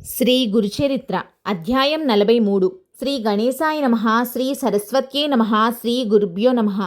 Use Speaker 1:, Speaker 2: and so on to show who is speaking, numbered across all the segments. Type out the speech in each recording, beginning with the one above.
Speaker 1: శ్రీ గురుచరిత్ర అధ్యాయం 43 శ్రీ గణేశాయ నమః శ్రీ సరస్వత్యే నమః శ్రీ గురుభ్యో నమః.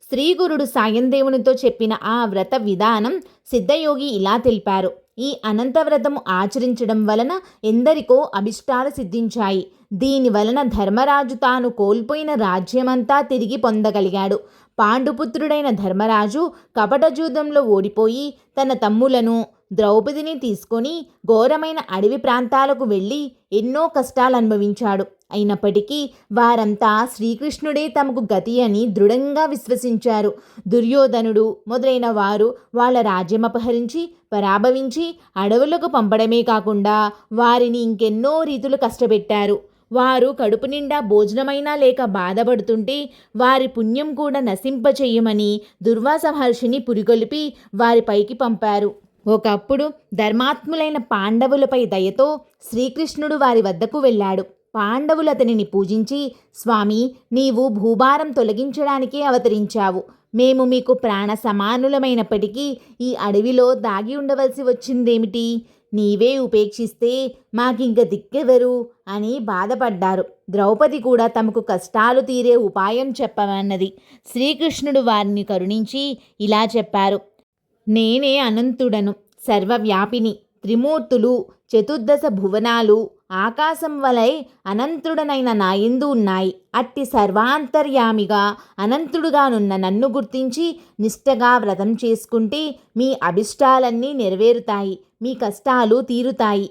Speaker 1: శ్రీ గురుడు సాయందేవునితో చెప్పిన ఆ వ్రత విధానం సిద్ధయోగి ఇలా తెలిపారు. ఈ అనంత వ్రతము ఆచరించడం వలన ఎందరికో అభిష్టాలు సిద్ధించాయి. దీని వలన ధర్మరాజు తాను కోల్పోయిన రాజ్యమంతా తిరిగి పొందగలిగాడు. పాండుపుత్రుడైన ధర్మరాజు కపటజూదంలో ఓడిపోయి తన తమ్ములను ద్రౌపదిని తీసుకొని ఘోరమైన అడవి ప్రాంతాలకు వెళ్ళి ఎన్నో కష్టాలు అనుభవించాడు. అయినప్పటికీ వారంతా శ్రీకృష్ణుడే తమకు గతి అని దృఢంగా విశ్వసించారు. దుర్యోధనుడు మొదలైన వారు వాళ్ళ రాజ్యం అపహరించి పరాభవించి అడవులకు పంపడమే కాకుండా వారిని ఇంకెన్నో రీతులు కష్టపెట్టారు. వారు కడుపు నిండా భోజనమైనా లేక బాధపడుతుంటే వారి పుణ్యం కూడా నశింపచేయమని దుర్వాస మహర్షిని పురిగొలిపి వారిపైకి పంపారు. ఒకప్పుడు ధర్మాత్ములైన పాండవులపై దయతో శ్రీకృష్ణుడు వారి వద్దకు వెళ్ళాడు. పాండవులు అతనిని పూజించి, స్వామి, నీవు భూభారం తొలగించడానికే అవతరించావు. మేము మీకు ప్రాణ సమానులమైనప్పటికీ ఈ అడవిలో దాగి ఉండవలసి వచ్చిందేమిటి? నీవే ఉపేక్షిస్తే మాకింక దిక్కెవరు అని బాధపడ్డారు. ద్రౌపది కూడా తమకు కష్టాలు తీరే ఉపాయం చెప్పమన్నది. శ్రీకృష్ణుడు వారిని కరుణించి ఇలా చెప్పారు. నేనే అనంతుడను, సర్వవ్యాపిని. త్రిమూర్తులు, చతుర్దశ భువనాలు ఆకాశం వలె అనంతుడనైన నా యందు ఉన్నాయి. అట్టి సర్వాంతర్యామిగా అనంతుడుగానున్న నన్ను గుర్తించి నిష్టగా వ్రతం చేసుకుంటే మీ అభిష్టాలన్నీ నెరవేరుతాయి, మీ కష్టాలు తీరుతాయి.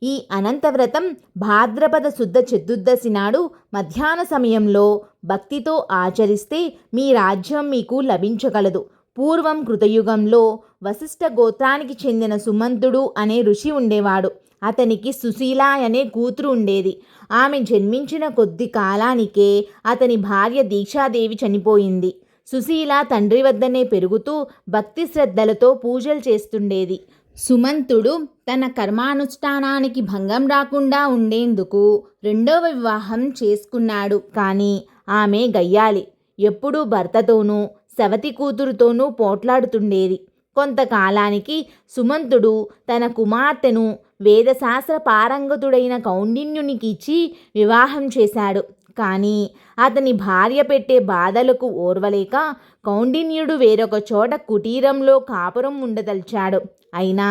Speaker 1: ఈ అనంతవ్రతం భాద్రపద శుద్ధ చతుర్దశి నాడు మధ్యాహ్న సమయంలో భక్తితో ఆచరిస్తే మీ రాజ్యం మీకు లభించగలదు. పూర్వం కృతయుగంలో వశిష్ఠ గోత్రానికి చెందిన సుమంతుడు అనే ఋషి ఉండేవాడు. అతనికి సుశీల అనే కూతురు ఉండేది. ఆమె జన్మించిన కొద్ది కాలానికే అతని భార్య దీక్షాదేవి చనిపోయింది. సుశీల తండ్రి వద్దనే పెరుగుతూ భక్తి శ్రద్ధలతో పూజలు చేస్తుండేది. సుమంతుడు తన కర్మానుష్ఠానానికి భంగం రాకుండా ఉండేందుకు రెండవ వివాహం చేసుకున్నాడు. కానీ ఆమె గయ్యాలి. ఎప్పుడూ భర్తతోనూ సవతి కూతురుతోనూ పోట్లాడుతుండేది. కొంతకాలానికి సుమంతుడు తన కుమార్తెను వేదశాస్త్ర పారంగతుడైన కౌండిన్యునికి ఇచ్చి వివాహం చేశాడు. కానీ అతని భార్య పెట్టే బాధలకు ఓర్వలేక కౌండిన్యుడు వేరొక చోట కుటీరంలో కాపురం ఉండదలిచాడు. అయినా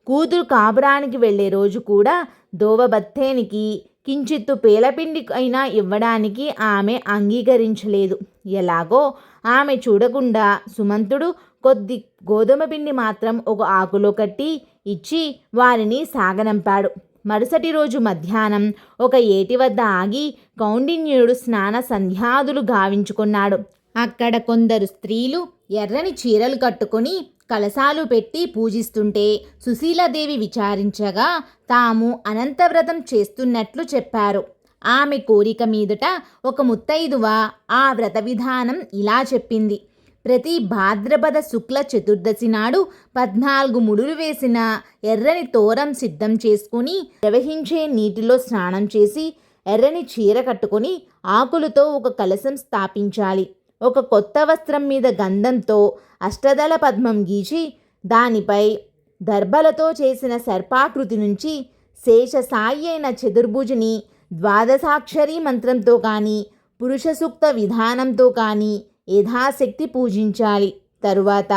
Speaker 1: కూతురు కాపురానికి వెళ్ళే రోజు కూడా దోవబత్తేనికి కించిత్తు పేలపిండి అయినా ఇవ్వడానికి ఆమె అంగీకరించలేదు. ఎలాగో ఆమె చూడకుండా సుమంతుడు కొద్ది గోధుమ పిండి మాత్రం ఒక ఆకులో కట్టి ఇచ్చి వారిని సాగనంపాడు. మరుసటి రోజు మధ్యాహ్నం ఒక ఏటి వద్ద ఆగి కౌండిన్యుడు స్నాన సంధ్యాదులు గావించుకున్నాడు. అక్కడ కొందరు స్త్రీలు ఎర్రని చీరలు కట్టుకొని కలశాలు పెట్టి పూజిస్తుంటే సుశీలాదేవి విచారించగా తాము అనంతవ్రతం చేస్తున్నట్లు చెప్పారు. ఆమె కోరిక మీదట ఒక ముత్తైదువ ఆ వ్రత విధానం ఇలా చెప్పింది. ప్రతి భాద్రపద శుక్ల చతుర్దశి నాడు 14 ముడులు వేసిన ఎర్రని తోరం సిద్ధం చేసుకుని ప్రవహించే నీటిలో స్నానం చేసి ఎర్రని చీర కట్టుకొని ఆకులతో ఒక కలశం స్థాపించాలి. ఒక కొత్త వస్త్రం మీద గంధంతో అష్టదళ పద్మం గీచి దానిపై దర్భలతో చేసిన సర్పాకృతి నుంచి శేషసాయి అయిన చతుర్భుజుని ద్వాదశాక్షరి మంత్రంతో కానీ పురుష సూక్త విధానంతో కానీ యథాశక్తి పూజించాలి. తరువాత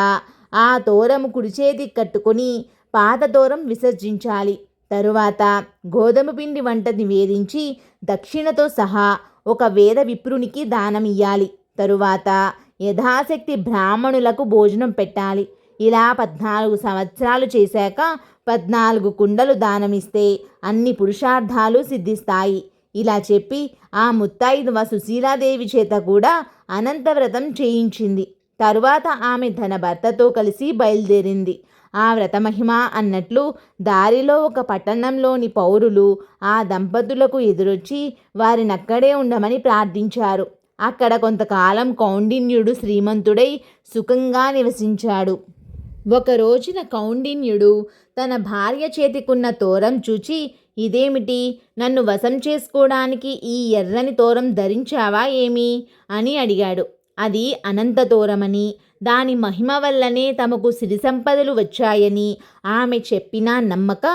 Speaker 1: ఆ తోరము కుడిచేతి కట్టుకొని పాత తోరం విసర్జించాలి. తరువాత గోధుమ పిండి వంట నివేదించి దక్షిణతో సహా ఒక వేద విప్రునికి దానమియ్యాలి. తరువాత యథాశక్తి బ్రాహ్మణులకు భోజనం పెట్టాలి. ఇలా 14 సంవత్సరాలు చేశాక 14 కుండలు దానమిస్తే అన్ని పురుషార్థాలు సిద్ధిస్తాయి. ఇలా చెప్పి ఆ ముత్తైదువ సుశీలాదేవి చేత కూడా అనంతవ్రతం చేయించింది. తరువాత ఆమె తన భర్తతో కలిసి బయలుదేరింది. ఆ వ్రత మహిమ అన్నట్లు దారిలో ఒక పట్టణంలోని పౌరులు ఆ దంపతులకు ఎదురొచ్చి వారినక్కడే ఉండమని ప్రార్థించారు. అక్కడ కొంతకాలం కౌండిన్యుడు శ్రీమంతుడై సుఖంగా నివసించాడు. ఒక రోజున కౌండిన్యుడు తన భార్య చేతికున్న తోరం చూచి, ఇదేమిటి, నన్ను వశం చేసుకోవడానికి ఈ ఎర్రని తోరం ధరించావా ఏమి అని అడిగాడు. అది అనంతతోరమని, దాని మహిమ వల్లనే తమకు సిరి సంపదలు వచ్చాయని ఆమె చెప్పినా నమ్మక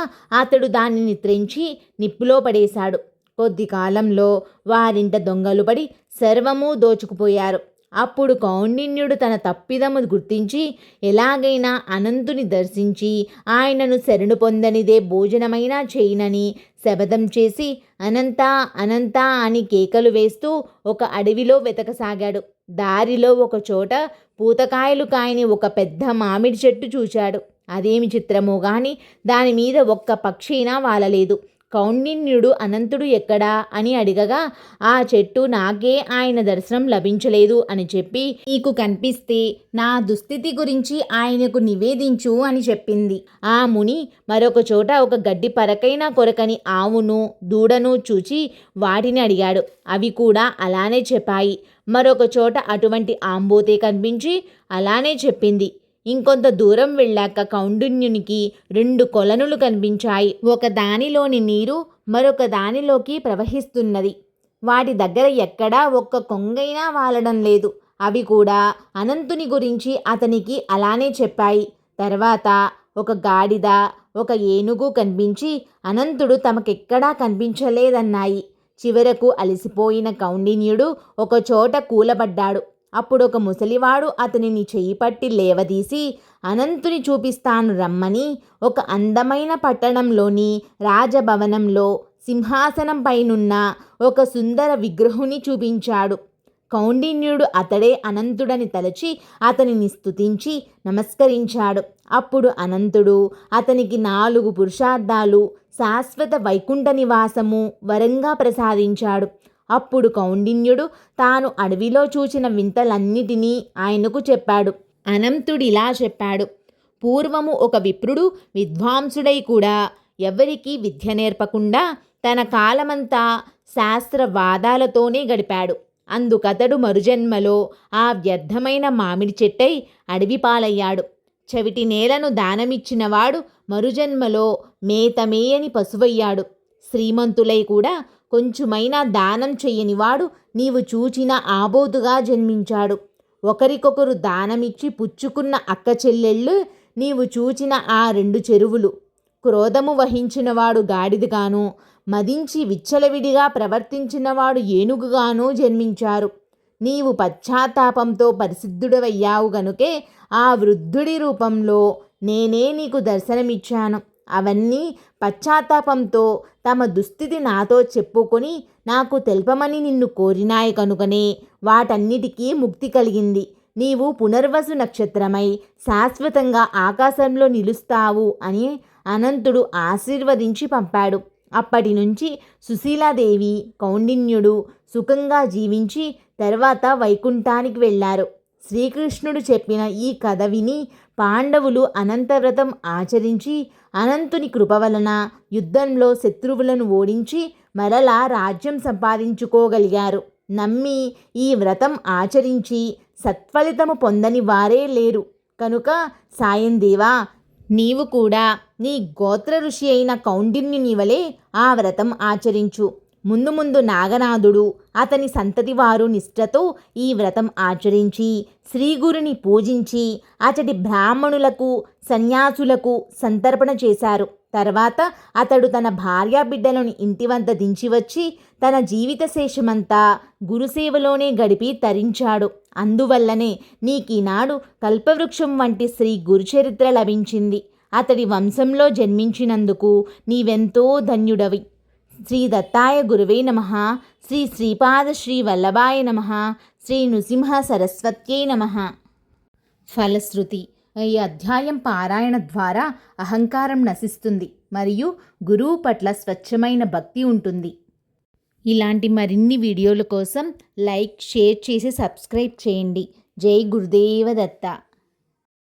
Speaker 1: అతడు దానిని త్రెంచి నిప్పులో పడేశాడు. కొద్ది కాలంలో వారింట దొంగలు పడి సర్వము దోచుకుపోయారు. అప్పుడు కౌండిన్యుడు తన తప్పిదము గుర్తించి ఎలాగైనా అనంతుని దర్శించి ఆయనను శరణు పొందనిదే భోజనమైనా చేయనని శపథం చేసి అనంత అనంత అని కేకలు వేస్తూ ఒక అడవిలో వెతకసాగాడు. దారిలో ఒక చోట పూతకాయలు కాయని ఒక పెద్ద మామిడి చెట్టు చూచాడు. అదేమి చిత్రమో గాని దాని మీద ఒక్క పక్షినా వాలలేదు. కౌండిన్యుడు అనంతుడు ఎక్కడా అని అడిగగా ఆ చెట్టు నాకే ఆయన దర్శనం లభించలేదు అని చెప్పి నీకు కనిపిస్తే నా దుస్థితి గురించి ఆయనకు నివేదించు అని చెప్పింది. ఆ ముని మరొక చోట ఒక గడ్డి పరకైనా కొరకని ఆవును దూడను చూచి వాటిని అడిగాడు. అవి కూడా అలానే చెప్పాయి. మరొక చోట అటువంటి ఆంబోతే కనిపించి అలానే చెప్పింది. ఇంకొంత దూరం వెళ్ళాక కౌండిన్యునికి 2 కొలనులు కనిపించాయి. ఒక దానిలోని నీరు మరొక దానిలోకి ప్రవహిస్తున్నది. వాటి దగ్గర ఎక్కడా ఒక్క కొంగైనా వాలడం లేదు. అవి కూడా అనంతుని గురించి అతనికి అలానే చెప్పాయి. తర్వాత ఒక గాడిద ఒక ఏనుగు కనిపించి అనంతుడు తమకెక్కడా కనిపించలేదన్నాయి. చివరకు అలసిపోయిన కౌండిన్యుడు ఒక చోట కూలబడ్డాడు. అప్పుడు ఒక ముసలివాడు అతనిని చెయ్యి పట్టి లేవదీసి అనంతుని చూపిస్తాను రమ్మని ఒక అందమైన పట్టణంలోని రాజభవనంలో సింహాసనం పైనున్న ఒక సుందర విగ్రహుని చూపించాడు. కౌండిన్యుడు అతడే అనంతుడని తలచి అతనిని స్తుతించి నమస్కరించాడు. అప్పుడు అనంతుడు అతనికి 4 పురుషార్థాలు శాశ్వత వైకుంఠ నివాసము వరంగా ప్రసాదించాడు. అప్పుడు కౌండిన్యుడు తాను అడవిలో చూచిన వింతలన్నిటినీ ఆయనకు చెప్పాడు. అనంతుడిలా చెప్పాడు. పూర్వము ఒక విప్రుడు విద్వాంసుడై కూడా ఎవరికీ విద్య నేర్పకుండా తన కాలమంతా శాస్త్రవాదాలతోనే గడిపాడు. అందుకతడు మరుజన్మలో ఆ వ్యర్థమైన మామిడి చెట్టై అడవి పాలయ్యాడు. చవిటి నేలను దానమిచ్చినవాడు మరుజన్మలో మేతమేయని పశువయ్యాడు. శ్రీమంతులై కూడా కొంచెమైనా దానం చెయ్యనివాడు నీవు చూచిన ఆబోతుగా జన్మించాడు. ఒకరికొకరు దానమిచ్చి పుచ్చుకున్న అక్క చెల్లెళ్ళు నీవు చూచిన ఆ 2 చెరువులు. క్రోధము వహించినవాడు గాడిదగాను, మదించి విచ్చలవిడిగా ప్రవర్తించినవాడు ఏనుగుగాను జన్మించారు. నీవు పశ్చాత్తాపంతో పరిశుద్ధుడవయ్యావు గనుకే ఆ వృద్ధుడి రూపంలో నేనే నీకు దర్శనమిచ్చాను. అవన్నీ పశ్చాత్తాపంతో తమ దుస్థితి నాతో చెప్పుకొని నాకు తెల్పమని నిన్ను కోరినాయి కనుకనే వాటన్నిటికీ ముక్తి కలిగింది. నీవు పునర్వసు నక్షత్రమై శాశ్వతంగా ఆకాశంలో నిలుస్తావు అని అనంతుడు ఆశీర్వదించి పంపాడు. అప్పటి నుంచి సుశీలాదేవి కౌండిన్యుడు సుఖంగా జీవించి తర్వాత వైకుంఠానికి వెళ్ళారు. శ్రీకృష్ణుడు చెప్పిన ఈ కథ విని పాండవులు అనంతవ్రతం ఆచరించి అనంతుని కృప వలన యుద్ధంలో శత్రువులను ఓడించి మరలా రాజ్యం సంపాదించుకోగలిగారు. నమ్మి ఈ వ్రతం ఆచరించి సత్ఫలితము పొందని వారే లేరు. కనుక సాయందేవా నీవు కూడా నీ గోత్ర ఋషి అయిన కౌండిన్యుని వలె ఆ వ్రతం ఆచరించు. ముందు ముందు నాగనాథుడు అతని సంతతి వారు నిష్ఠతో ఈ వ్రతం ఆచరించి శ్రీగురుని పూజించి అతడి బ్రాహ్మణులకు సన్యాసులకు సంతర్పణ చేశారు. తర్వాత అతడు తన భార్యా బిడ్డలను ఇంటి వద్ద దించివచ్చి తన జీవిత శేషమంతా గురుసేవలోనే గడిపి తరించాడు. అందువల్లనే నీకీనాడు కల్పవృక్షం వంటి శ్రీ గురుచరిత్ర లభించింది. అతడి వంశంలో జన్మించినందుకు నీవెంతో ధన్యుడవి. శ్రీ దత్తాయ గురువే నమః. శ్రీ శ్రీపాద శ్రీ వల్లభాయ నమః. శ్రీ నృసింహ సరస్వత్యై నమః. ఫలశ్రుతి: ఈ అధ్యాయం పారాయణ ద్వారా అహంకారం నశిస్తుంది మరియు గురువు పట్ల స్వచ్ఛమైన భక్తి ఉంటుంది. ఇలాంటి మరిన్ని వీడియోల కోసం లైక్, షేర్ చేసి సబ్స్క్రైబ్ చేయండి. జై గురుదేవ దత్త.